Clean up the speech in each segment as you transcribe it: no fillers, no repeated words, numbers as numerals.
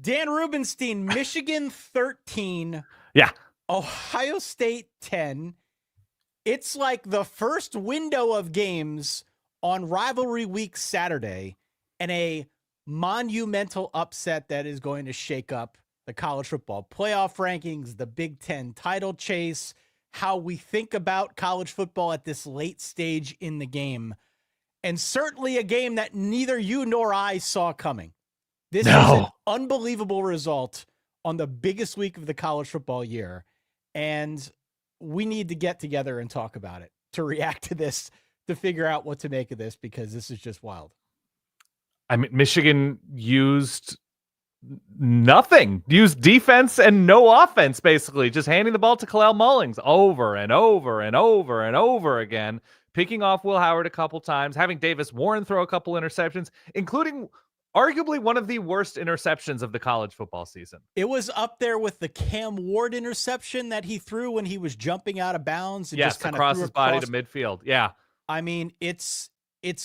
Dan Rubenstein, Michigan 13. Yeah. Ohio State 10. It's like the first window of games on Rivalry Week Saturday, and a monumental upset that is going to shake up the college football playoff rankings, the Big Ten title chase, how we think about college football at this late stage in the game, and certainly a game that neither you nor I saw coming. This is an unbelievable result on the biggest week of the college football year, and we need to get together and talk about it, to react to this, to figure out what to make of this, because this is just wild. I mean, Michigan used nothing, used defense and no offense, basically, just handing the ball to Kalel Mullings over and over and over and over again, picking off Will Howard a couple times, having Davis Warren throw a couple interceptions, including arguably one of the worst interceptions of the college football season. It was up there with the Cam Ward interception that he threw when he was jumping out of bounds and just kind of across his body to midfield. Yeah. I mean, it's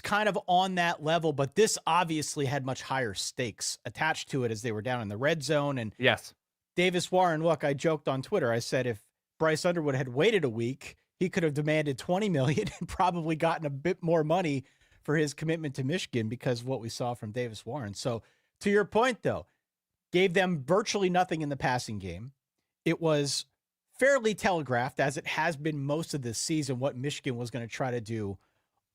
kind of on that level, but this obviously had much higher stakes attached to it as they were down in the red zone. And yes, Davis Warren, look, I joked on Twitter. I said, if Bryce Underwood had waited a week, he could have demanded $20 million and probably gotten a bit more money for his commitment to Michigan because of what we saw from Davis Warren. So to your point, though, gave them virtually nothing in the passing game. It was fairly telegraphed, as it has been most of this season, what Michigan was going to try to do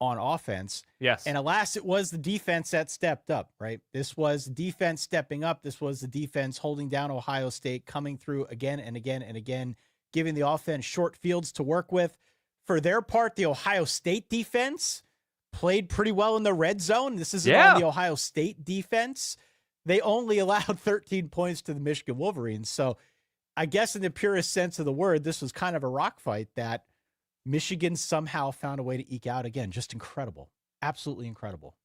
on offense. Yes. And alas, it was the defense that stepped up, right? This was defense stepping up. This was the defense holding down Ohio State, coming through again and again and again, giving the offense short fields to work with. For their part, the Ohio State defense played pretty well in the red zone. This isn't on the Ohio State defense. They only allowed 13 points to the Michigan Wolverines. So I guess in the purest sense of the word, this was kind of a rock fight that Michigan somehow found a way to eke out again. Just incredible. Absolutely incredible.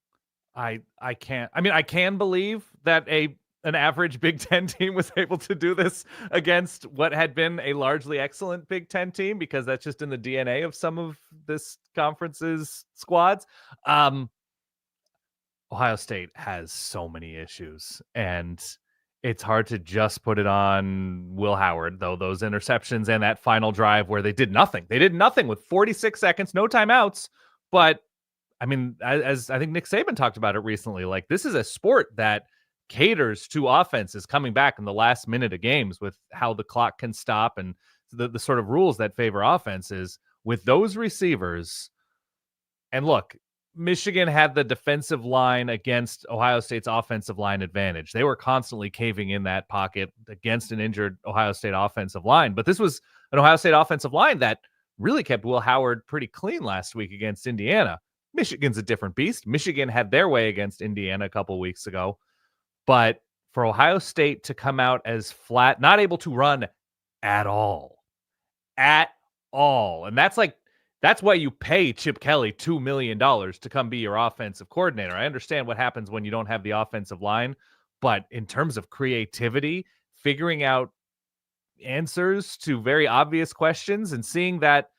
I can believe that an average Big Ten team was able to do this against what had been a largely excellent Big Ten team, because that's just in the DNA of some of this conference's squads. Ohio State has so many issues, and it's hard to just put it on Will Howard, though. Those interceptions and that final drive where they did nothing. They did nothing with 46 seconds, no timeouts. But I mean, as I think Nick Saban talked about it recently, like, this is a sport that caters to offenses coming back in the last minute of games with how the clock can stop and the sort of rules that favor offenses with those receivers. And look, Michigan had the defensive line against Ohio State's offensive line advantage. They were constantly caving in that pocket against an injured Ohio State offensive line. But this was an Ohio State offensive line that really kept Will Howard pretty clean last week against Indiana. Michigan's a different beast. Michigan had their way against Indiana a couple weeks ago. But for Ohio State to come out as flat, not able to run at all. And that's why you pay Chip Kelly $2 million to come be your offensive coordinator. I understand what happens when you don't have the offensive line, but in terms of creativity, figuring out answers to very obvious questions and seeing that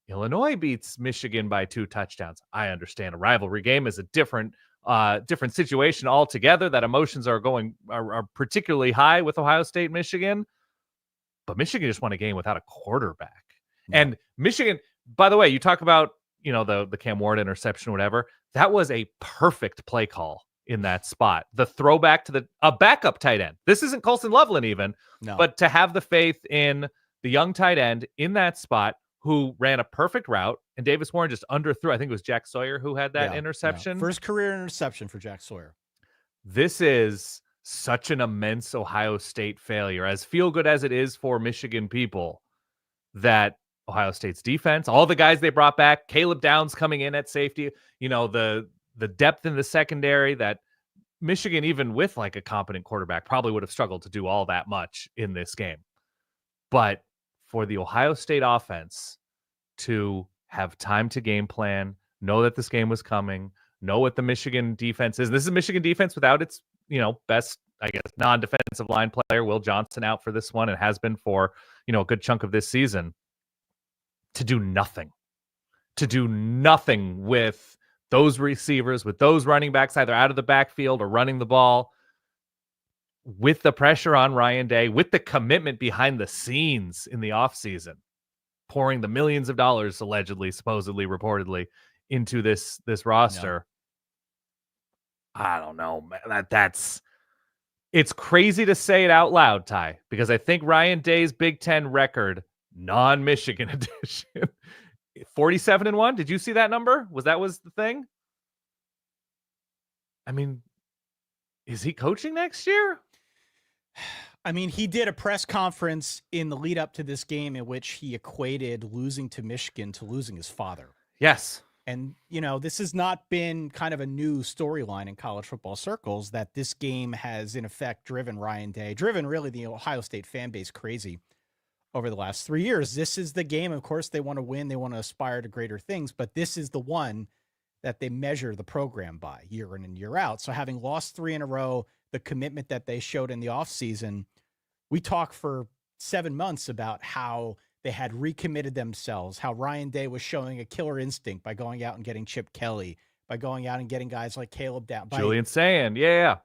Illinois beats Michigan by 2 touchdowns. I understand a rivalry game is a different situation altogether, that emotions are particularly high with Ohio State, Michigan, but Michigan just won a game without a quarterback. And Michigan, by the way, you talk about, the Cam Ward interception or whatever, that was a perfect play call in that spot. The throwback to a backup tight end. This isn't Colson Loveland even, but to have the faith in the young tight end in that spot who ran a perfect route, and Davis Warren just underthrew. I think it was Jack Sawyer who had that interception. Yeah. First career interception for Jack Sawyer. This is such an immense Ohio State failure, as feel good as it is for Michigan people, that Ohio State's defense, all the guys they brought back, Caleb Downs coming in at safety, the depth in the secondary, that Michigan, even with like a competent quarterback, probably would have struggled to do all that much in this game. But for the Ohio State offense to have time to game plan, know that this game was coming, know what the Michigan defense is. This is a Michigan defense without its, best, I guess, non-defensive line player, Will Johnson, out for this one, and has been for, a good chunk of this season. To do nothing with those receivers, with those running backs, either out of the backfield or running the ball. with the pressure on Ryan Day, with the commitment behind the scenes in the offseason, pouring the millions of dollars, allegedly, supposedly, reportedly, into this roster. I don't know, man. It's crazy to say it out loud, Ty, because I think Ryan Day's Big Ten record, non-Michigan edition, 47-1. Did you see that number? Was the thing? I mean, is he coaching next year? I mean, he did a press conference in the lead up to this game in which he equated losing to Michigan to losing his father. Yes. And, this has not been kind of a new storyline in college football circles that this game has, in effect, driven Ryan Day, driven really the Ohio State fan base crazy over the last 3 years. This is the game. Of course, they want to win. They want to aspire to greater things. But this is the one that they measure the program by year in and year out. So having lost 3 in a row, the commitment that they showed in the offseason, we talked for 7 months about how they had recommitted themselves, how Ryan Day was showing a killer instinct by going out and getting Chip Kelly, by going out and getting guys like Caleb Down, Julian Sand,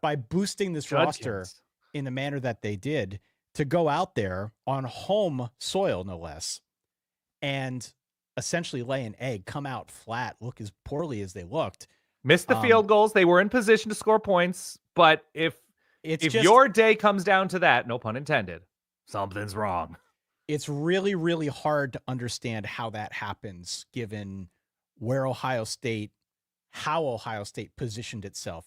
by boosting this roster in the manner that they did, to go out there on home soil, no less, and essentially lay an egg, come out flat, look as poorly as they looked. Missed the field goals. They were in position to score points, but if your day comes down to that, no pun intended, something's wrong. It's really, really hard to understand how that happens, given how Ohio State positioned itself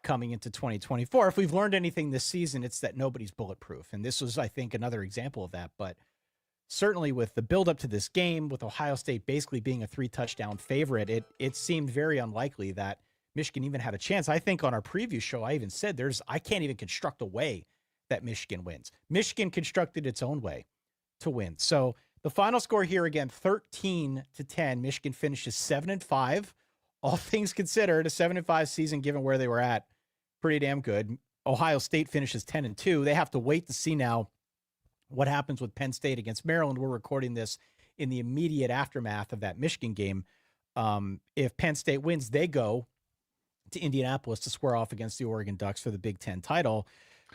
coming into 2024. If we've learned anything this season, it's that nobody's bulletproof. And this was, I think, another example of that. But certainly with the buildup to this game, with Ohio State basically being a 3-touchdown favorite, it seemed very unlikely that Michigan even had a chance. I think on our preview show, I even said I can't even construct a way that Michigan wins. Michigan constructed its own way to win. So the final score here again, 13-10. Michigan finishes 7-5. All things considered, a 7-5 season given where they were at, pretty damn good. Ohio State finishes 10-2. They have to wait to see now what happens with Penn State against Maryland. We're recording this in the immediate aftermath of that Michigan game. If Penn State wins, they go to Indianapolis to square off against the Oregon Ducks for the Big Ten title.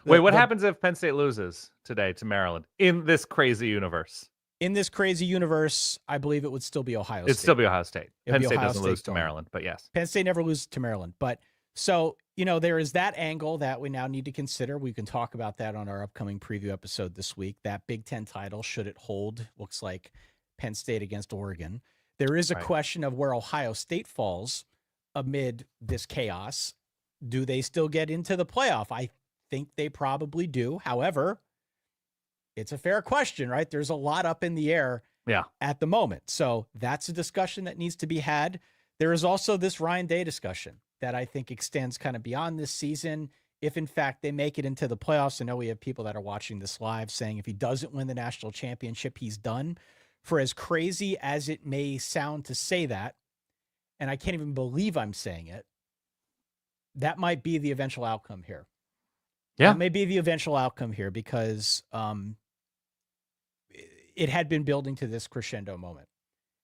Wait, what happens if Penn State loses today to Maryland in this crazy universe? In this crazy universe, I believe it would still be Ohio State. It'd still be Ohio State. Penn State doesn't lose to Maryland, but yes. Penn State never loses to Maryland. But so, there is that angle that we now need to consider. We can talk about that on our upcoming preview episode this week. That Big Ten title, should it hold, looks like Penn State against Oregon. There is a question of where Ohio State falls amid this chaos. Do they still get into the playoff? I think they probably do. However, it's a fair question, right? There's a lot up in the air at the moment. So that's a discussion that needs to be had. There is also this Ryan Day discussion that I think extends kind of beyond this season. If in fact they make it into the playoffs, I know we have people that are watching this live saying if he doesn't win the national championship, he's done. For as crazy as it may sound to say that, and I can't even believe I'm saying it, that might be the eventual outcome here. Yeah. That may be the eventual outcome here because it had been building to this crescendo moment.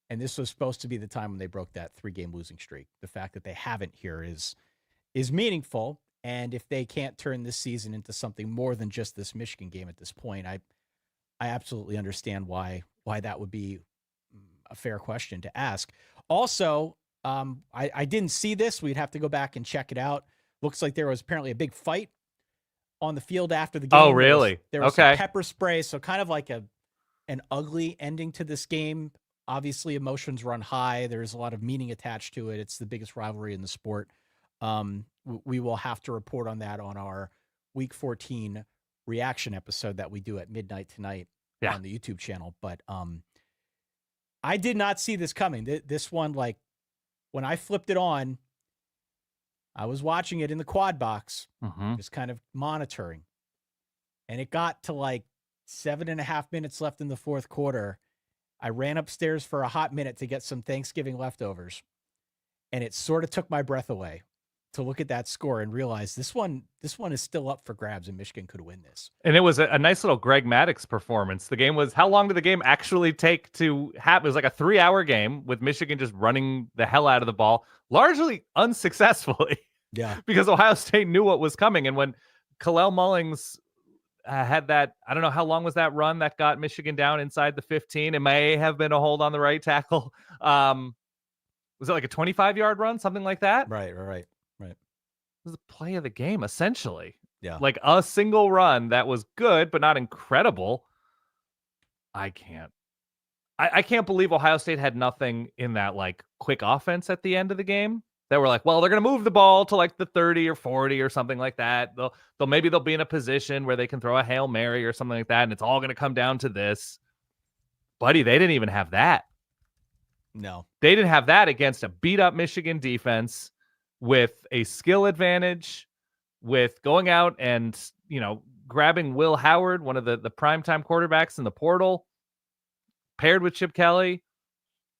And this was supposed to be the time when they broke that 3-game losing streak. The fact that they haven't here is meaningful. And if they can't turn this season into something more than just this Michigan game at this point, I absolutely understand why that would be a fair question to ask. Also, I didn't see this. We'd have to go back and check it out. Looks like there was apparently a big fight on the field after the game. Oh, really? There was some pepper spray, so kind of like an ugly ending to this game. Obviously, emotions run high. There's a lot of meaning attached to it. It's the biggest rivalry in the sport. We will have to report on that on our Week 14 reaction episode that we do at midnight tonight on the YouTube channel. But I did not see this coming. This one, like, when I flipped it on, I was watching it in the quad box, just kind of monitoring. And it got to like 7.5 minutes left in the fourth quarter. I ran upstairs for a hot minute to get some Thanksgiving leftovers. And it sort of took my breath away to look at that score and realize this one is still up for grabs and Michigan could win this. And it was a nice little Greg Maddux performance. The game was, how long did the game actually take to happen? It was like a 3-hour game with Michigan just running the hell out of the ball, largely unsuccessfully. Yeah. Because Ohio State knew what was coming. And when Kalel Mullings had that, I don't know, how long was that run that got Michigan down inside the 15? It may have been a hold on the right tackle. Was it like a 25-yard run, something like that? Right. It was the play of the game, essentially. Yeah. Like a single run that was good, but not incredible. I can't believe Ohio State had nothing in that like quick offense at the end of the game. That were like, well, they're going to move the ball to like the 30 or 40 or something like that. Maybe they'll be in a position where they can throw a Hail Mary or something like that, and it's all going to come down to this. Buddy, they didn't even have that. No. They didn't have that against a beat-up Michigan defense with a skill advantage, with going out and, grabbing Will Howard, one of the primetime quarterbacks in the portal, paired with Chip Kelly.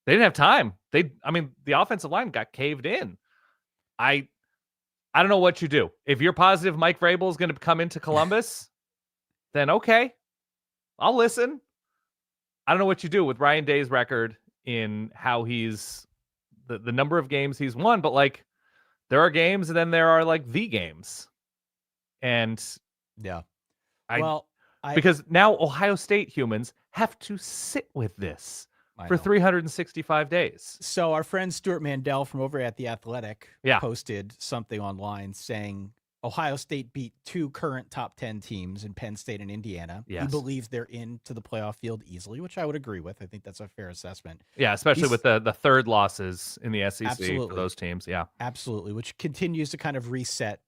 They didn't have time. The offensive line got caved in. I don't know what you do. If you're positive Mike Vrabel is going to come into Columbus, then okay, I'll listen. I don't know what you do with Ryan Day's record in how he's the number of games he's won, but like there are games and then there are like the games. And yeah, because now Ohio State humans have to sit with this for 365 days. So our friend Stuart Mandel from over at The Athletic posted something online saying Ohio State beat 2 current top 10 teams in Penn State and Indiana. Yes. He believes they're into the playoff field easily, which I would agree with. I think that's a fair assessment. Yeah, especially with the third losses in the SEC for those teams. Yeah, absolutely, which continues to kind of reset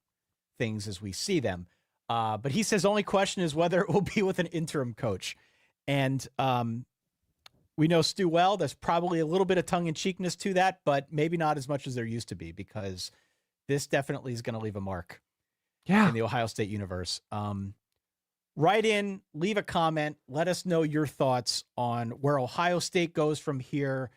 things as we see them. But he says only question is whether it will be with an interim coach. And we know Stu well. There's probably a little bit of tongue-in-cheekness to that, but maybe not as much as there used to be, because this definitely is going to leave a mark in the Ohio State universe. Write in, leave a comment. Let us know your thoughts on where Ohio State goes from here.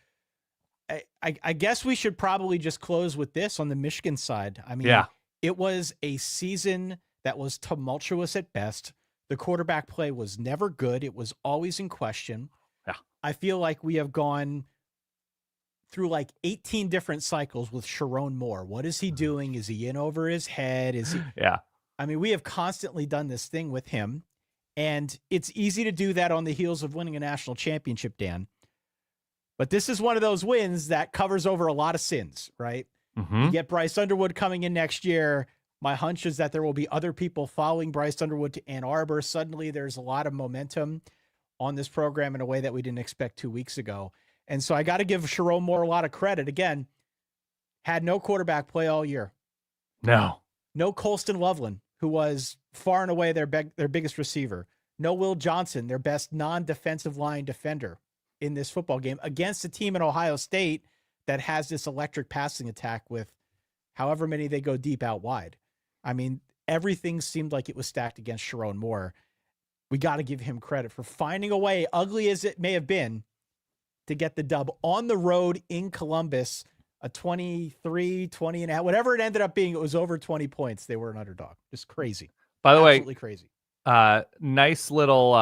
I guess we should probably just close with this on the Michigan side. I mean, it was a season that was tumultuous at best. The quarterback play was never good. It was always in question. Yeah. I feel like we have gone through like 18 different cycles with Sharon Moore. What is he doing? Is he in over his head? Is he? Yeah. I mean, we have constantly done this thing with him, and it's easy to do that on the heels of winning a national championship, Dan. But this is one of those wins that covers over a lot of sins, right? Mm-hmm. You get Bryce Underwood coming in next year. My hunch is that there will be other people following Bryce Underwood to Ann Arbor. Suddenly there's a lot of momentum on this program in a way that we didn't expect 2 weeks ago. And so I got to give Sharon Moore a lot of credit. Again, had no quarterback play all year. No Colston Loveland, who was far and away their biggest receiver. No Will Johnson, their best non-defensive line defender in this football game against a team in Ohio State that has this electric passing attack with however many they go deep out wide. I mean, everything seemed like it was stacked against Sharon Moore. We got to give him credit for finding a way, ugly as it may have been, to get the dub on the road in Columbus, a 23, 20 and a half, whatever it ended up being. It was over 20 points. They were an underdog. Just crazy. By the Absolutely way, crazy. Nice little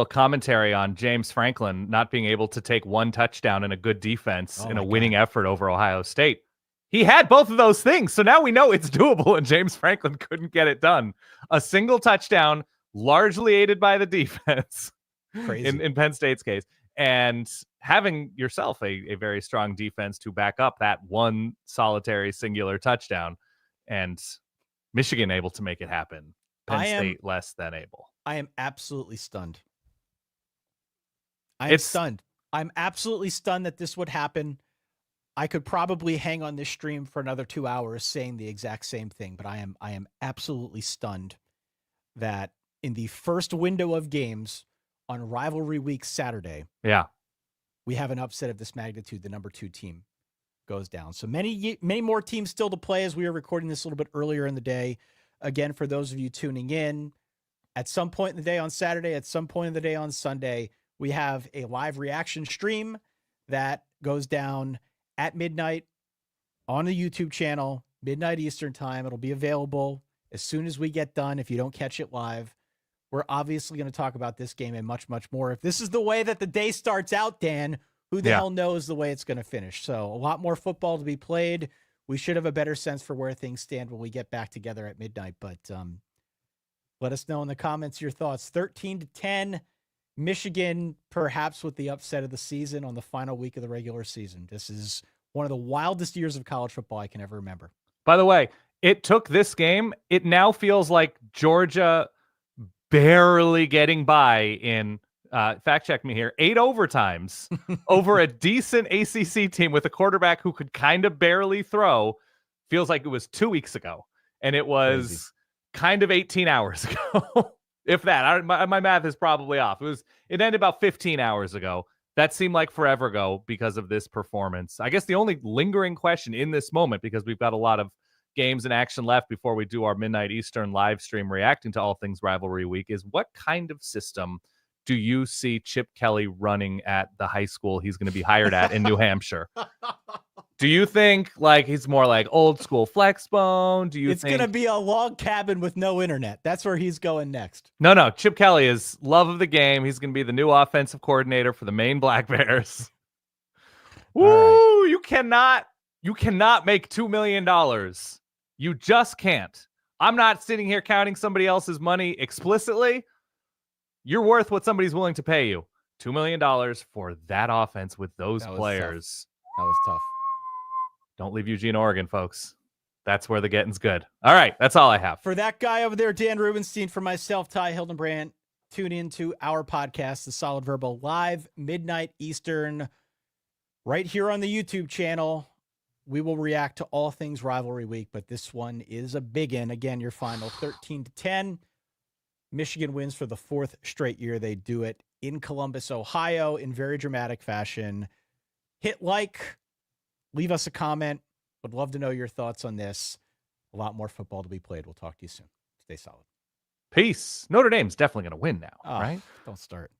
commentary on James Franklin not being able to take one touchdown and a good defense in a winning effort over Ohio State. He had both of those things. So now we know it's doable, and James Franklin couldn't get it done. A single touchdown, largely aided by the defense in Penn State's case, and having yourself a very strong defense to back up that one solitary singular touchdown, and Michigan able to make it happen. Penn State less than able. I am absolutely stunned. I'm stunned. I'm absolutely stunned that this would happen. I could probably hang on this stream for another 2 hours saying the exact same thing, but I am absolutely stunned that in the first window of games on Rivalry Week Saturday, we have an upset of this magnitude. The number 2 team goes down. So many more teams still to play as we are recording this a little bit earlier in the day. Again, for those of you tuning in, at some point in the day on Saturday, at some point in the day on Sunday, we have a live reaction stream that goes down at midnight on the YouTube channel, midnight Eastern time. It'll be available as soon as we get done. If you don't catch it live, we're obviously going to talk about this game and much, much more. If this is the way that the day starts out, Dan, who the hell knows the way it's going to finish? So a lot more football to be played. we should have a better sense for where things stand when we get back together at midnight. But let us know in the comments your thoughts. 13-10, Michigan, perhaps with the upset of the season on the final week of the regular season. This is one of the wildest years of college football I can ever remember. By the way, it took this game. It now feels like Georgia barely getting by in, fact check me here, 8 overtimes over a decent ACC team with a quarterback who could kind of barely throw. Feels like it was 2 weeks ago. And it was crazy. Kind of 18 hours ago. If that. My math is probably off. It ended about 15 hours ago. That seemed like forever ago because of this performance. I guess the only lingering question in this moment, because we've got a lot of games in action left before we do our midnight Eastern live stream reacting to all things Rivalry Week, is what kind of system do you see Chip Kelly running at the high school he's going to be hired at in New Hampshire? Do you think like he's more like old school Flexbone? Do you think it's going to be a log cabin with no internet? That's where he's going next. No. Chip Kelly is love of the game. He's going to be the new offensive coordinator for the Maine Black Bears. Woo! Right. You cannot make $2 million. You just can't. I'm not sitting here counting somebody else's money explicitly. You're worth what somebody's willing to pay you. $2 million for that offense with those players. That was tough. Don't leave Eugene, Oregon, folks. That's where the getting's good. All right, that's all I have. For that guy over there, Dan Rubenstein, for myself, Ty Hildenbrand, tune into our podcast, The Solid Verbal, live midnight Eastern, right here on the YouTube channel. We will react to all things Rivalry Week, but this one is a big one. Again, your final 13-10. Michigan wins for the 4th straight year. They do it in Columbus, Ohio, in very dramatic fashion. Hit like. Leave us a comment. Would love to know your thoughts on this. A lot more football to be played. We'll talk to you soon. Stay solid. Peace. Notre Dame's definitely going to win now, right? Don't start.